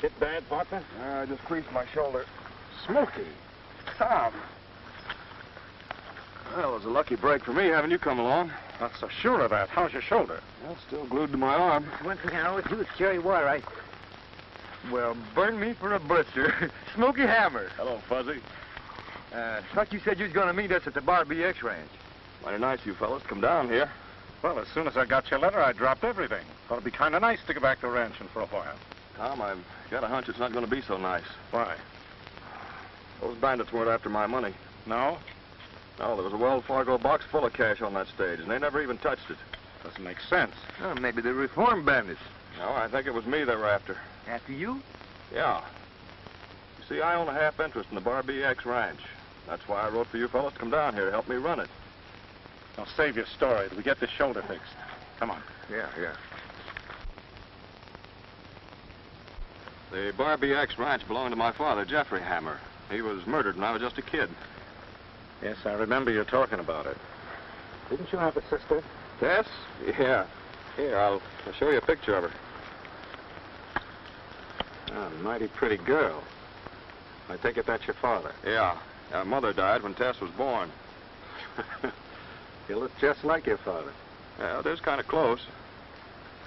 hit bad, partner? I just creased my shoulder. Smoky. Tom. Well, it was a lucky break for me having you come along. Not so sure of that. How's your shoulder? Well, it's still glued to my arm. One thing I always do is carry water. Well, burn me for a blister. Smoky Hammer. Hello, Fuzzy. Thought you said you was going to meet us at the Bar BX ranch. Mighty nice you fellas come down here. Well, as soon as I got your letter, I dropped everything. Thought it'd be kind of nice to go back to ranching for a while. Tom, I've got a hunch it's not going to be so nice. Why? Those bandits weren't after my money. No? No, there was a Wells Fargo box full of cash on that stage, and they never even touched it. Doesn't make sense. Oh, maybe the reform bandits. No, I think it was me they were after. After you? Yeah. You see, I own a half interest in the Bar BX ranch. That's why I wrote for you fellas to come down here to help me run it. Now, save your story. We get this shoulder fixed. Come on. Yeah. The Bar BX ranch belonged to my father, Jeffrey Hammer. He was murdered when I was just a kid. Yes, I remember you talking about it. Didn't you have a sister? Tess? Yeah. Here, I'll show you a picture of her. A mighty pretty girl. I take it that's your father. Yeah. Our mother died when Tess was born. You look just like your father. Yeah, it is kind of close.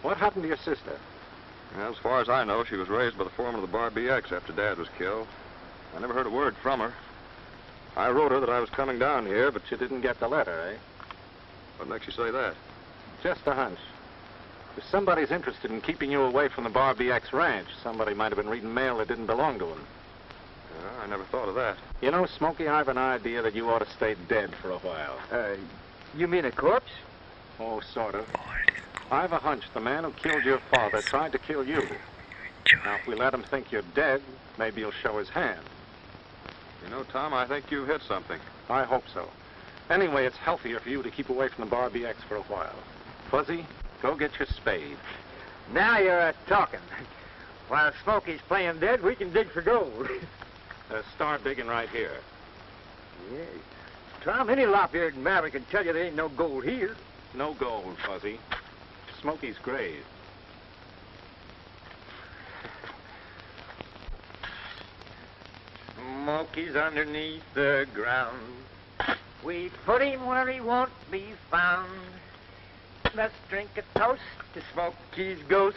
What happened to your sister? Well, as far as I know, she was raised by the foreman of the Bar BX after Dad was killed. I never heard a word from her. I wrote her that I was coming down here, but You didn't get the letter, eh? what makes you say that? Just a hunch. If somebody's interested in keeping you away from the Bar BX ranch, somebody might have been reading mail that didn't belong to him. I never thought of that. You know, Smokey, I have an idea that you ought to stay dead for a while. You mean a corpse? Oh, sort of. I've a hunch the man who killed your father tried to kill you. Now, if we let him think you're dead, maybe he'll show his hand. You know, Tom, I think you've hit something. I hope so. Anyway, it's healthier for you to keep away from the Bar BX for a while. Fuzzy, go get your spade. Now you're talking. While Smokey's playing dead, we can dig for gold. Start digging right here. Yeah. Tom, any lop-eared maverick can tell you there ain't no gold here. No gold, Fuzzy. Smokey's grave. Smokey's underneath the ground. We put him where he won't be found. Let's drink a toast to Smokey's ghost.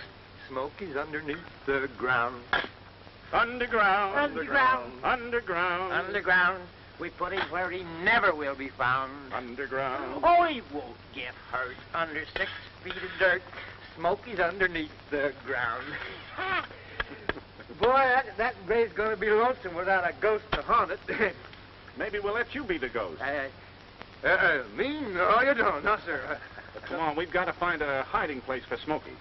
Smokey's underneath the ground. Underground. Underground. Underground. Underground. We put him where he never will be found. Underground. Oh, he won't get hurt under 6 feet of dirt. Smokey's underneath the ground. Boy, that grave's going to be lonesome without a ghost to haunt it. Maybe we'll let you be the ghost. Me? No, you don't. No, sir. Come on, we've got to find a hiding place for Smokey.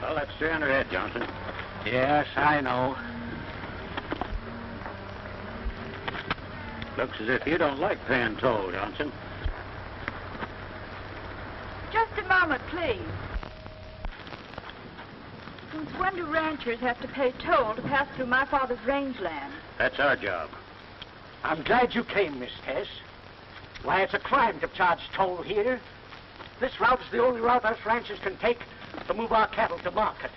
Well, that's 300 head, Johnson. Yes, I know. Looks as if you don't like paying toll, Johnson. Just a moment, please. Since when do ranchers have to pay toll to pass through my father's rangeland? That's our job. I'm glad you came, Miss Tess. Why, it's a crime to charge toll here. This route's the only route us ranchers can take to move our cattle to market.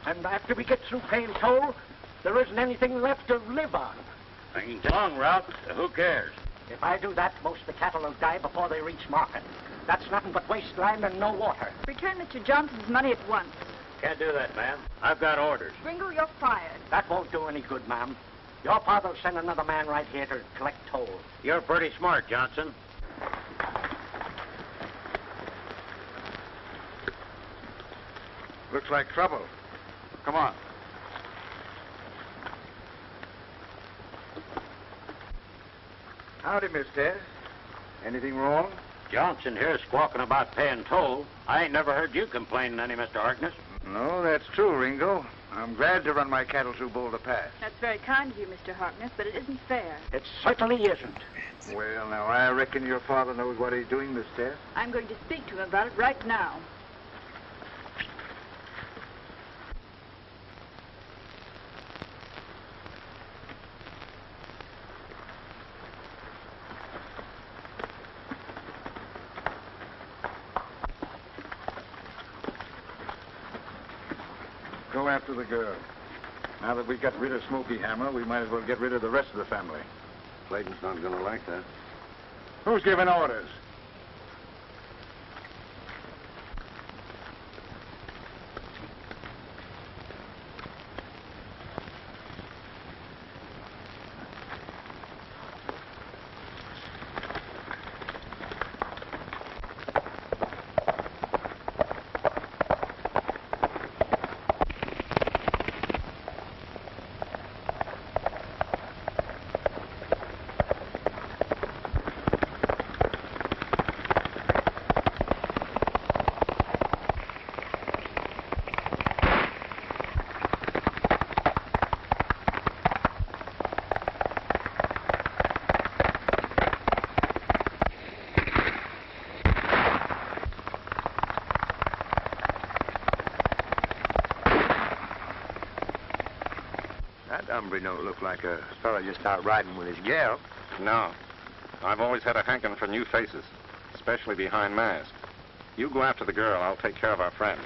And after we get through paying toll, there isn't anything left to live on. Ain't a long route. Who cares? If I do that, most of the cattle will die before they reach market. That's nothing but wasteland and no water. Return Mr. Johnson's money at once. Can't do that, ma'am. I've got orders. Gringle, you're fired. That won't do any good, ma'am. Your father will send another man right here to collect toll. You're pretty smart, Johnson. Looks like trouble. Come on. Howdy, Miss Tess. Anything wrong? Johnson here squawking about paying toll. I ain't never heard you complaining any, Mr. Harkness. No, that's true, Ringo. I'm glad to run my cattle through Boulder Pass. That's very kind of you, Mr. Harkness, but it isn't fair. It certainly isn't. Well, now, I reckon your father knows what he's doing, Miss Tess. I'm going to speak to him about it right now. Go after the girl. Now that we've got rid of Smoky Hammer, we might as well get rid of the rest of the family. Clayton's not going to like that. Who's giving orders? That hombre don't look like a fella just out riding with his gal. No. I've always had a hankering for new faces, especially behind mask. You go after the girl. I'll take care of our friend.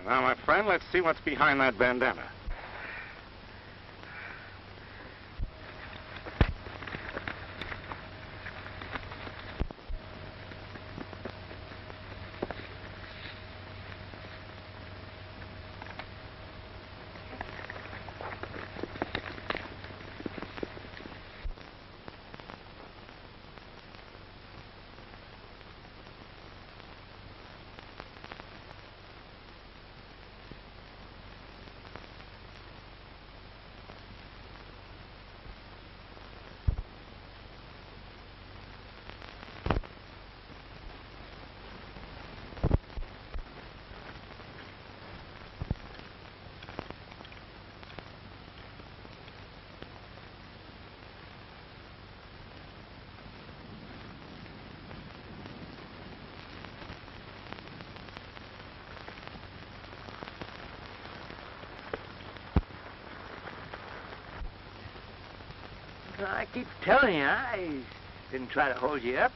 Now, my friend, let's see what's behind that bandana. I keep telling you, I didn't try to hold you up.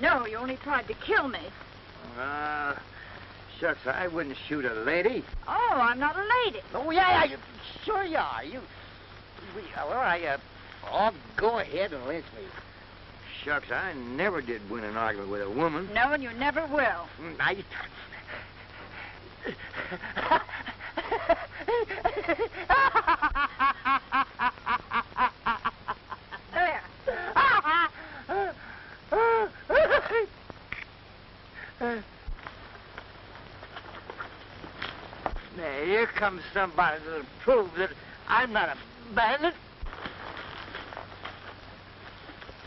No, you only tried to kill me. Shucks, I wouldn't shoot a lady. Oh, I'm not a lady. Oh, yeah, you sure you are. All right, I'll go ahead and lynch me. Shucks, I never did win an argument with a woman. No, and you never will. There. Now, here comes somebody that'll prove that I'm not a bandit.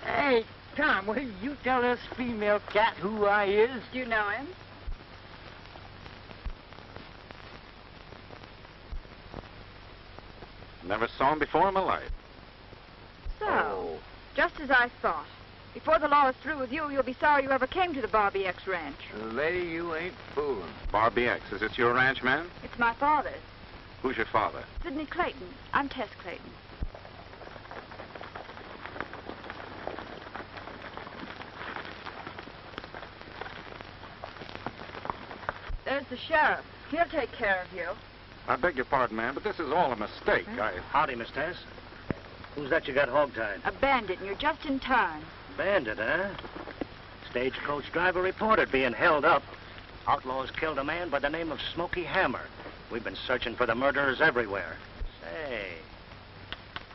Hey, Tom, will you tell this female cat who I is? Do you know him? Never saw him before in my life. So, Oh. Just as I thought. Before the law is through with you, you'll be sorry you ever came to the Barbie X Ranch. Lady, you ain't fooling. Barbie X, is it your ranch, man? It's my father's. Who's your father? Sidney Clayton. I'm Tess Clayton. There's the sheriff. He'll take care of you. I beg your pardon, man, but this is all a mistake. Howdy, Miss Tess. Who's that you got hogtied? A bandit, and you're just in time. Bandit, huh? Stagecoach driver reported being held up. Outlaws killed a man by the name of Smoky Hammer. We've been searching for the murderers everywhere. Say,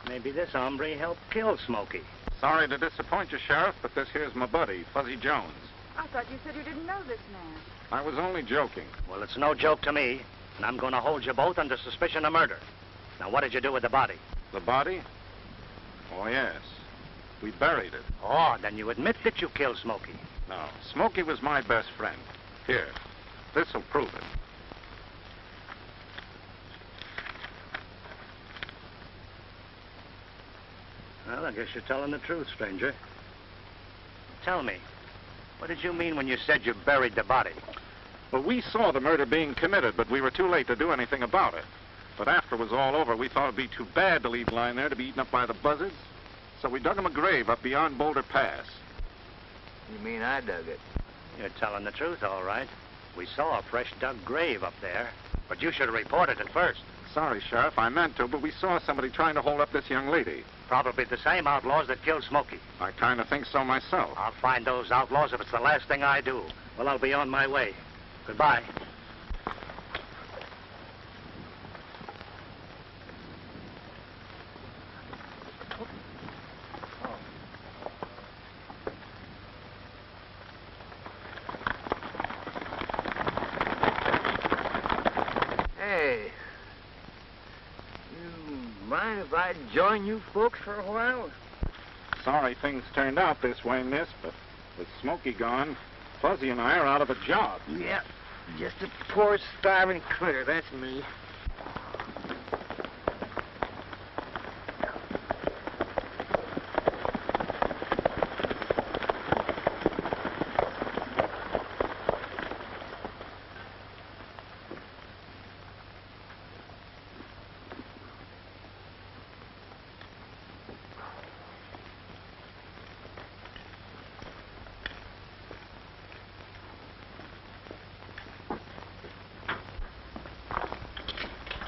maybe this hombre helped kill Smoky. Sorry to disappoint you, Sheriff, but this here's my buddy, Fuzzy Jones. I thought you said you didn't know this man. I was only joking. Well, it's no joke to me, and I'm going to hold you both under suspicion of murder. Now, what did you do with the body? The body? Oh, yes. We buried it. Oh, then you admit that you killed Smoky. No, Smokey was my best friend. Here, this'll prove it. Well, I guess you're telling the truth, stranger. Tell me, what did you mean when you said you buried the body? Well, we saw the murder being committed, but we were too late to do anything about it. But after it was all over, we thought it'd be too bad to leave him lying there to be eaten up by the buzzards. So we dug him a grave up beyond Boulder Pass. You mean I dug it? You're telling the truth, all right. We saw a fresh dug grave up there, but you should have reported it first. Sorry, Sheriff, I meant to, but we saw somebody trying to hold up this young lady. Probably the same outlaws that killed Smoky. I kind of think so myself. I'll find those outlaws if it's the last thing I do. Well, I'll be on my way. Goodbye. Hey. You mind if I join you folks for a while? Sorry things turned out this way, miss, but with Smokey gone, Fuzzy and I are out of a job. Yep. Just a poor starving critter, that's me.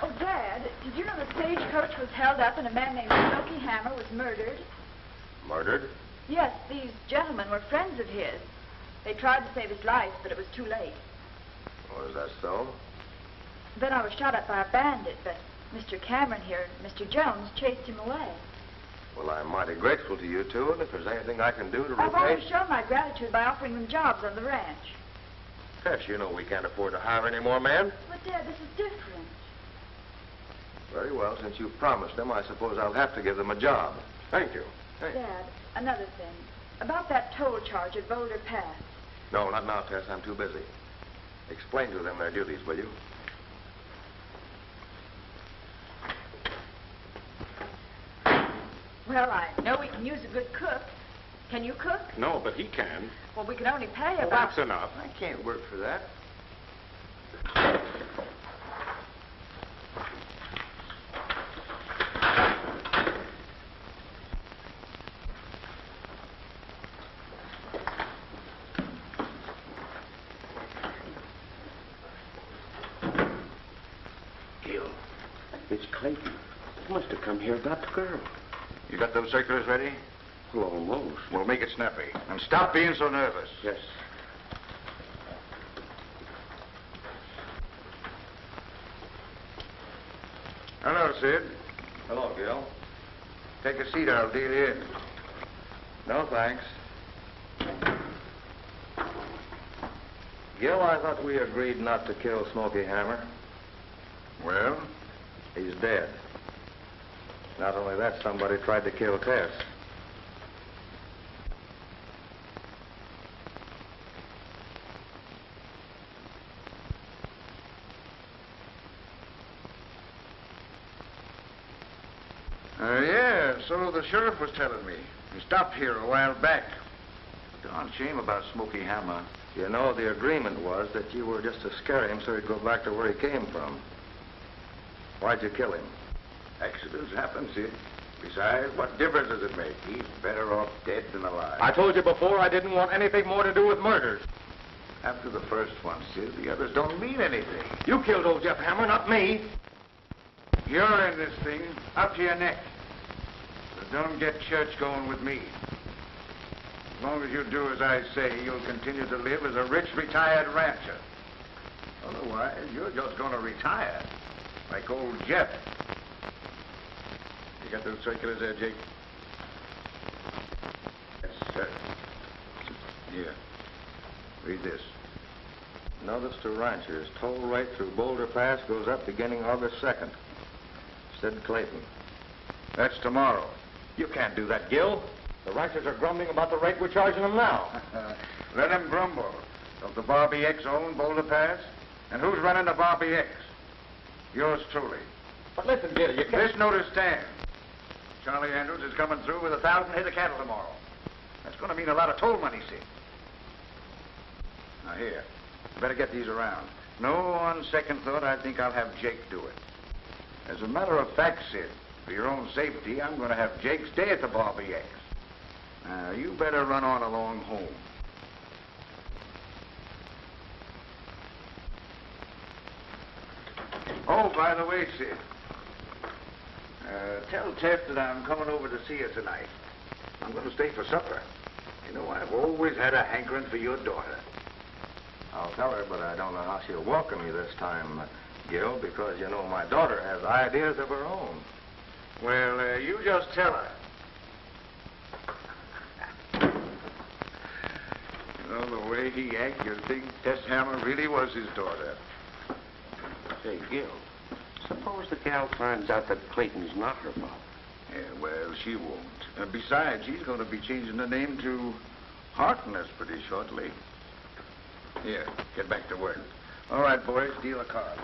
Oh, Dad, did you know the stagecoach was held up and a man named Smoky Hammer was murdered? Murdered? Yes, these gentlemen were friends of his. They tried to save his life, but it was too late. Oh, is that so? Then I was shot at by a bandit, but Mr. Cameron here and Mr. Jones chased him away. Well, I'm mighty grateful to you two, and if there's anything I can do to I've always shown my gratitude by offering them jobs on the ranch. Tess, you know we can't afford to hire any more men. But, Dad, this is different. Very well, since you've promised them, I suppose I'll have to give them a job. Thank you. Hey. Dad, another thing. About that toll charge at Boulder Pass. No, not now, Tess. I'm too busy. Explain to them their duties, will you? Well, I know we can use a good cook. Can you cook? No, but he can. Well, we can only pay Well, about... that's enough. I can't work for that. Gil, it's Clayton. He must have come here about the girl. You got those circulars ready? Well, almost. We'll make it snappy. And stop being so nervous. Yes. Hello, Sid. Hello, Gil. Take a seat, I'll deal you in. No, thanks. Gil, I thought we agreed not to kill Smoky Hammer. Well? He's dead. Not only that, somebody tried to kill Tess. Yes. so the sheriff was telling me. He stopped here a while back. Darn shame about Smoky Hammer. You know, the agreement was that you were just to scare him so he'd go back to where he came from. Why'd you kill him? Accidents happen, Sid. Besides, what difference does it make? He's better off dead than alive. I told you before I didn't want anything more to do with murders. After the first one, Sid, the others don't mean anything. You killed old Jeff Hammer, not me. You're in this thing up to your neck. So don't get church going with me. As long as you do as I say, you'll continue to live as a rich retired rancher. Otherwise, you're just going to retire, like old Jeff. You got those circulars there, Jake? Yes, sir. Here. Read this. Notice to ranchers, toll rate through Boulder Pass goes up beginning August 2nd. Sid Clayton. That's tomorrow. You can't do that, Gil. The ranchers are grumbling about the rate we're charging them now. Let them grumble. Does the Barbie X own Boulder Pass? And who's running the Barbie X? Yours truly. But listen, Gil, you can't... This notice stands. Charlie Andrews is coming through with 1,000 head of cattle tomorrow. That's going to mean a lot of toll money, Sid. Now, here. You better get these around. No, on second thought, I think I'll have Jake do it. As a matter of fact, Sid, for your own safety, I'm going to have Jake stay at the Barbie X. Now, you better run on along home. Oh, by the way, Sid, tell Tess that I'm coming over to see her tonight. I'm going to stay for supper. You know, I've always had a hankering for your daughter. I'll tell her, but I don't know how she'll welcome you this time, Gil, because, you know, my daughter has ideas of her own. Well, you just tell her. You know, the way he acts, you'd think Tess Hammer really was his daughter. Say, Gil, suppose the gal finds out that Clayton's not her father. Yeah, well, she won't. Besides, she's going to be changing the name to Harkness pretty shortly. Here, get back to work. All right, boys, deal a cards.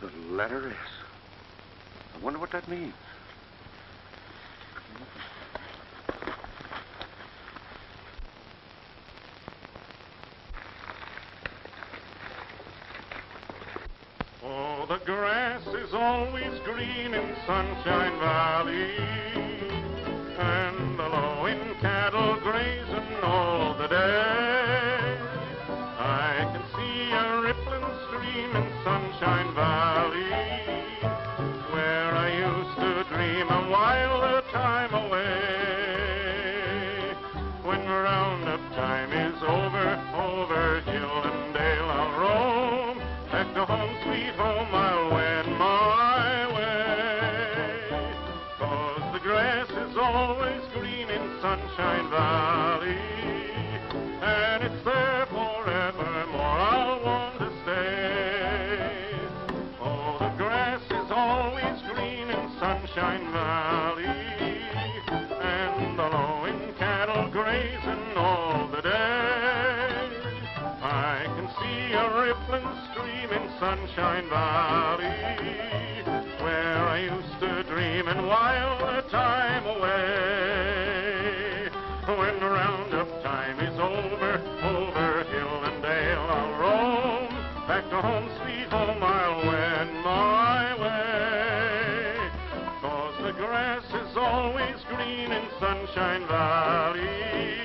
The letter S. I wonder what that means. Oh, the grass is always green in Sunshine Valley, and the lowing cattle grazing all the day. I can see a rippling stream in Sunshine Valley, where I used to dream a while time away. When roundup time is over hill and dale I'll roam, back to home, sweet home I'll wend my way. 'Cause the grass is always green in Sunshine Valley, golden stream in Sunshine Valley, where I used to dream and while the time away. When roundup time is over, over hill and dale I'll roam, back to home, sweet home I'll wend my way. 'Cause the grass is always green in Sunshine Valley,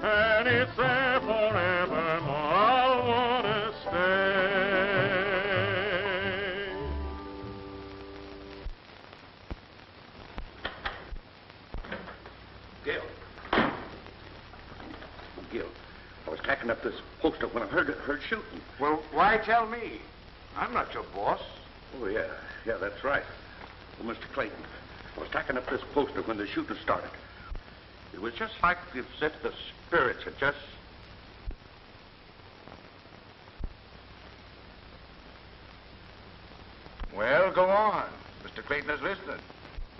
and it's there forevermore. I'll want to stay. Gil, I was tacking up this poster when I heard shooting. Well, why tell me? I'm not your boss. Oh, yeah, that's right. Well, Mr. Clayton, I was tacking up this poster when the shooting started. It was just like as if the spirits had just... Well, go on. Mr. Clayton is listening.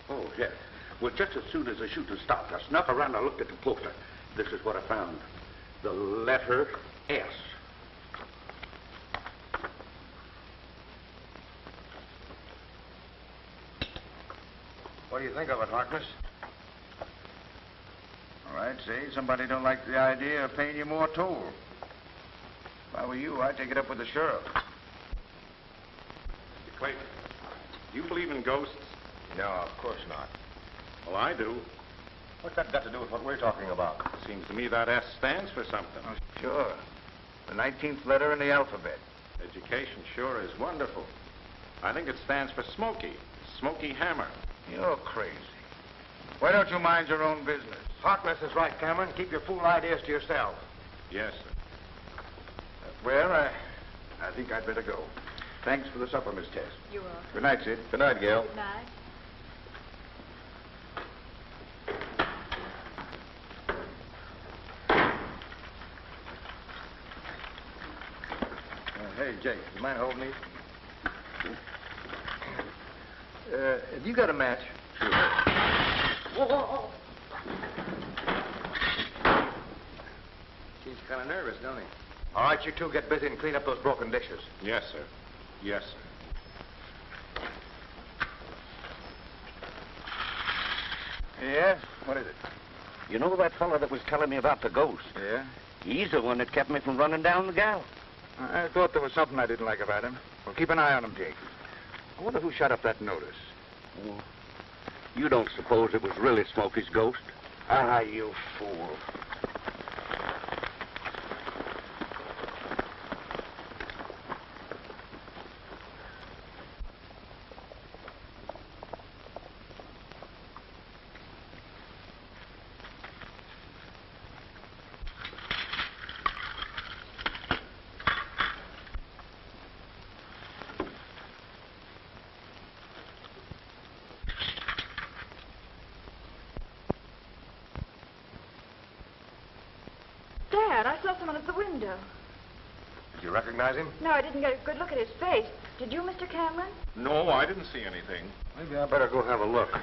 Oh, yes. Well, just as soon as the shooting stopped, I snuck around and I looked at the poster. This is what I found. The letter S. What do you think of it, Harkness? All right, say, somebody don't like the idea of paying you more toll. If I were you, I'd take it up with the sheriff. Mr. Clayton, do you believe in ghosts? No, of course not. Well, I do. What's that got to do with what we're talking about? Seems to me that S stands for something. Oh, sure. The 19th letter in the alphabet. Education sure is wonderful. I think it stands for Smoky. Smoky Hammer. You're crazy. Why don't you mind your own business? Harkness is right, Cameron. Keep your fool ideas to yourself. Yes, sir. Well, I think I'd better go. Thanks for the supper, Miss Tess. You're welcome. Good night, Sid. Good night, Gail. Good night. Hey, Jake, you mind holding these? Have you got a match? Sure. Whoa. He's kind of nervous, don't he? All right, you two get busy and clean up those broken dishes. Yes, sir. Yes, sir. Yeah? What is it? You know that fellow that was telling me about the ghost? Yeah? He's the one that kept me from running down the gal. I thought there was something I didn't like about him. Well, keep an eye on him, Jake. I wonder who shot up that notice. Oh, you don't suppose it was really Smokey's ghost? Ah, you fool. Dad, I saw someone at the window. Did you recognize him? No, I didn't get a good look at his face. Did you, Mr. Cameron? No, I didn't see anything. Maybe I better go have a look.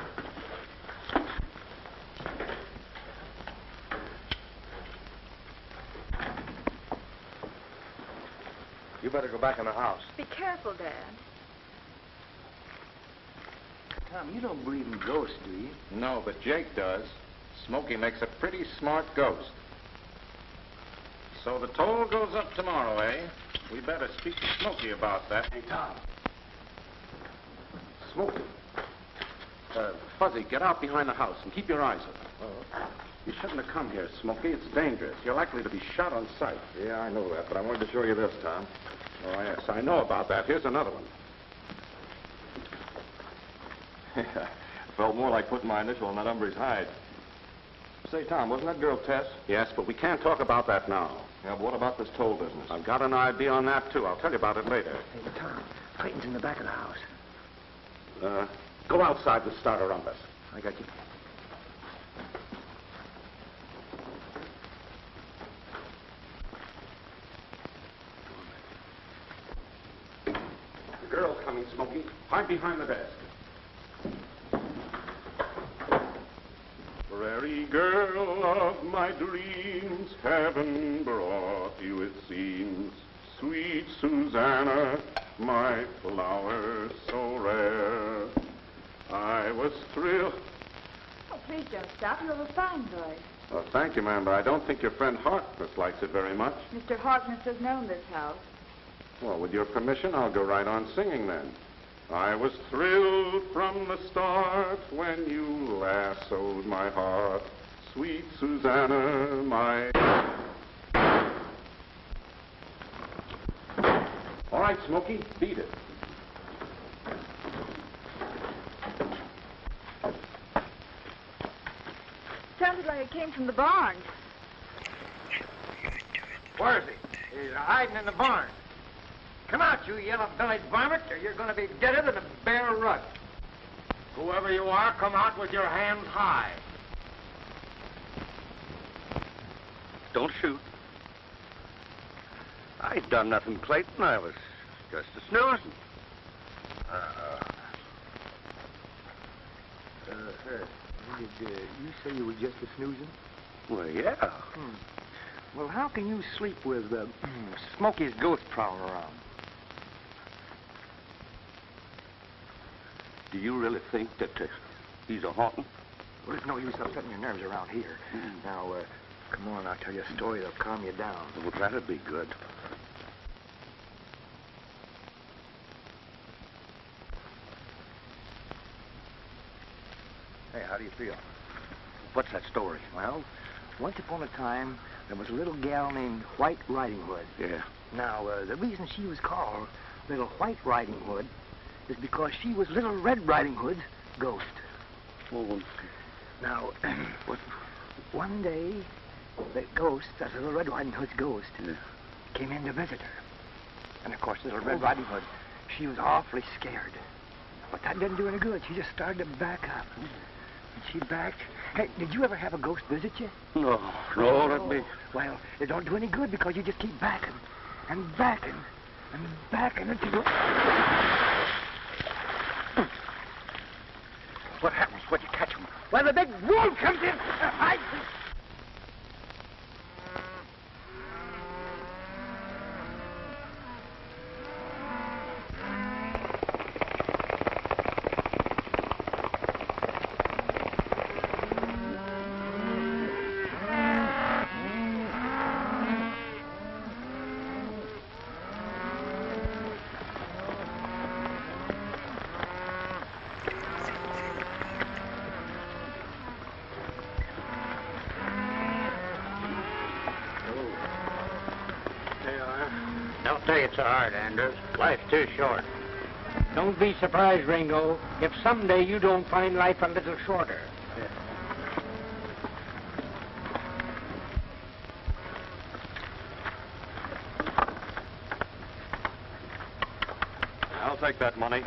You better go back in the house. Be careful, Dad. Tom, you don't believe in ghosts, do you? No, but Jake does. Smokey makes a pretty smart ghost. So the toll goes up tomorrow, eh? We better speak to Smokey about that. Hey, Tom. Smokey. Fuzzy, get out behind the house and keep your eyes open. Oh. You shouldn't have come here, Smokey. It's dangerous. You're likely to be shot on sight. Yeah, I know that, but I wanted to show you this, Tom. Oh, yes, I know about that. Here's another one. Felt more like putting my initial on that hombre's hide. Say, Tom, wasn't that girl Tess? Yes, but we can't talk about that now. Yeah, but what about this toll business? I've got an idea on that, too. I'll tell you about it later. Hey, Tom, Clayton's in the back of the house. Go outside and start a rumpus. I got you. The girl's coming, Smokey. Hide behind the desk. Prairie girl of my dreams, heaven brought you, it seems. Sweet Susanna, my flower so rare. I was thrilled. Oh, please don't stop. You have a fine voice. Well, thank you, ma'am, but I don't think your friend Harkness likes it very much. Mr. Harkness has known this house. Well, with your permission, I'll go right on singing then. I was thrilled from the start when you lassoed my heart. Sweet Susanna, my... All right, Smokey, beat it. Sounded like it came from the barn. Where is he? He's hiding in the barn. Come out, you yellow-bellied varmint, or you're going to be deader than a bear rug. Whoever you are, come out with your hands high. Don't shoot. I done nothing, Clayton. I was just a snoozing. Did you say you were just a snoozing? Well, yeah. Well, how can you sleep with Smokey's ghost prowling around? Do you really think that he's a haunting? Well, there's no use upsetting your nerves around here. Now, come on, I'll tell you a story that'll calm you down. Well, that'd be good. Hey, how do you feel? What's that story? Well, once upon a time, there was a little gal named White Riding Hood. Yeah. Now, the reason she was called Little White Riding Hood is because she was Little Red Riding Hood's ghost. Well, now, one day, the ghost, that's Little Red Riding Hood's ghost, came in to visit her. And, of course, Little Red Riding Hood, she was awfully scared. But that didn't do any good. She just started to back up. And she backed. Hey, did you ever have a ghost visit you? no, that'd be... Well, it don't do any good because you just keep backing and backing and backing until... What happens when you catch him? Well, the big wolf comes in. Don't take it so hard, Andrews. Life's too short. Don't be surprised, Ringo, if someday you don't find life a little shorter. I'll take that money.